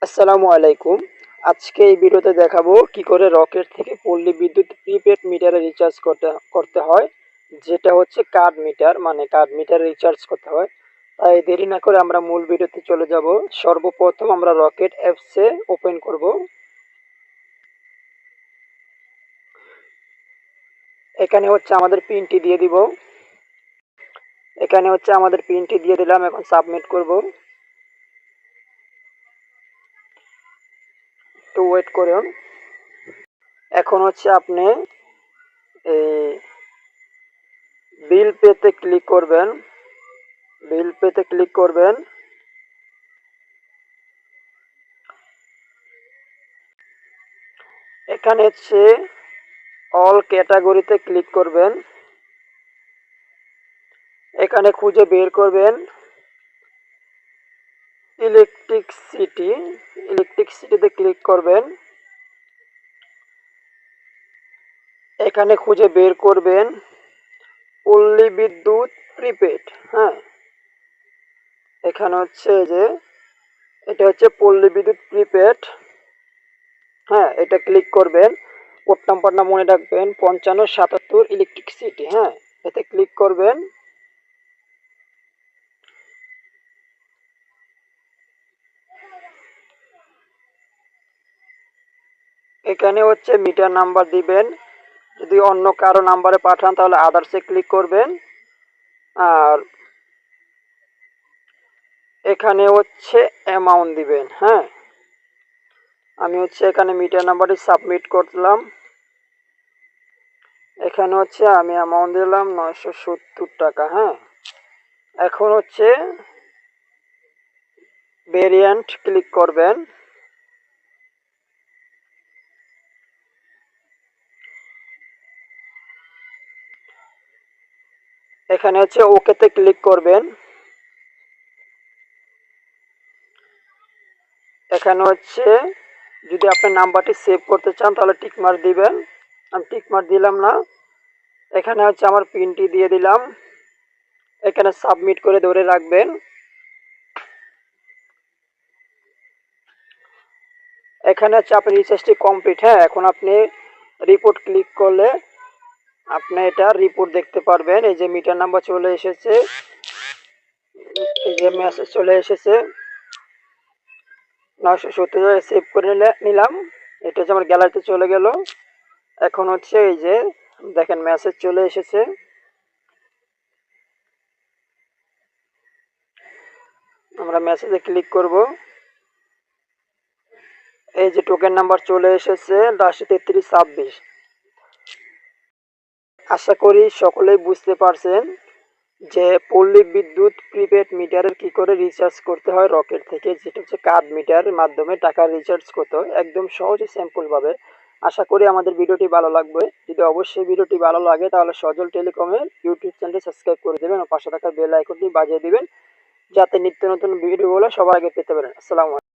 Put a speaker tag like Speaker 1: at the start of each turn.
Speaker 1: আসসালামু আলাইকুম। আজকে এই ভিডিওতে দেখাবো কি করে রকেট থেকে পল্লী বিদ্যুৎ প্রিপেড মিটারে রিচার্জ করতে হয়, যেটা হচ্ছে কার্ড মিটার, মানে কার্ড মিটারে রিচার্জ করতে হয়। তাই দেরি না করে আমরা মূল ভিডিওতে চলে যাব। সর্বপ্রথম আমরা রকেট অ্যাপসে ওপেন করব। এখানে হচ্ছে আমাদের পিনটি দিয়ে দিব। এখানে হচ্ছে আমাদের পিনটি দিয়ে দিলাম, এখন সাবমিট করব। একটু ওয়েট করুন। এখন হচ্ছে আপনি এই বিল পেতে ক্লিক করবেন। বিল পেতে ক্লিক করবেন। এখানে হচ্ছে অল ক্যাটাগরিতে ক্লিক করবেন। এখানে খুঁজে বের করবেন ইলেকট্রিসিটি। ইলেকট্রিসিটিতে ক্লিক করবেন। এখানে খুঁজে বের করবেন পল্লী বিদ্যুৎ প্রিপেড। হ্যাঁ, এখানে হচ্ছে যে এটা হচ্ছে পল্লী বিদ্যুৎ প্রিপেড। হ্যাঁ, এটা ক্লিক করবেন। কোড নাম্বারটা মনে রাখবেন 5577 ইলেকট্রিসিটি। হ্যাঁ, এতে ক্লিক করবেন। এখানে হচ্ছে মিটার নাম্বার দিবেন। যদি অন্য কারো নাম্বারে পাঠান তাহলে আদার্সে ক্লিক করবেন। আর এখানে হচ্ছে অ্যামাউন্ট দিবেন। হ্যাঁ, আমি হচ্ছে এখানে মিটার নাম্বারটি সাবমিট করলাম। এখানে হচ্ছে আমি অ্যামাউন্ট দিলাম 970 টাকা। হ্যাঁ, এখন হচ্ছে ভেরিয়েন্ট ক্লিক করবেন। এখানে হচ্ছে ওকেতে ক্লিক করবেন। এখানে হচ্ছে যদি আপনি নাম্বারটি সেভ করতে চান তাহলে টিক মার্ক দিবেন। আমি টিক মার্ক দিলাম না। এখানে হচ্ছে আমার পিনটি দিয়ে দিলাম। এখানে সাবমিট করে ধরে রাখবেন। এখানে হচ্ছে আপনার রিচার্জটি কমপ্লিট। হ্যাঁ, এখন আপনি রিপোর্ট ক্লিক করলে আপনি এটা রিপোর্ট দেখতে পারবেন। এই যে মিটার নাম্বার চলে এসেছে, এই যে মেসেজ চলে এসেছে 970। সেভ করে নিলাম। এটা হচ্ছে আমার গ্যালারিতে চলে গেল। এখন হচ্ছে এই যে দেখেন মেসেজ চলে এসেছে। আমরা মেসেজে ক্লিক করব। এই যে টোকেন নাম্বার চলে এসেছে 8326। আশা করি সকলেই বুঝতে পারছেন যে পল্লী বিদ্যুৎ প্রিপেড মিটারের কি করে রিচার্জ করতে হয় রকেট থেকে, যেটা হচ্ছে কার্ড মিটারের মাধ্যমে টাকা রিচার্জ করতে হয় একদম সহজে সিম্পল ভাবে। আশা করি আমাদের ভিডিওটি ভালো লাগবে। যদি অবশ্যই ভিডিওটি ভালো লাগে তাহলে সজল টেলিকমের ইউটিউব চ্যানেলটি সাবস্ক্রাইব করে দেবেন ও পাশে থাকা বেল আইকনটি বাজিয়ে দিবেন, যাতে নিত্য নতুন ভিডিওগুলো সবার আগে পেতে পারেন। আসসালামু আলাইকুম।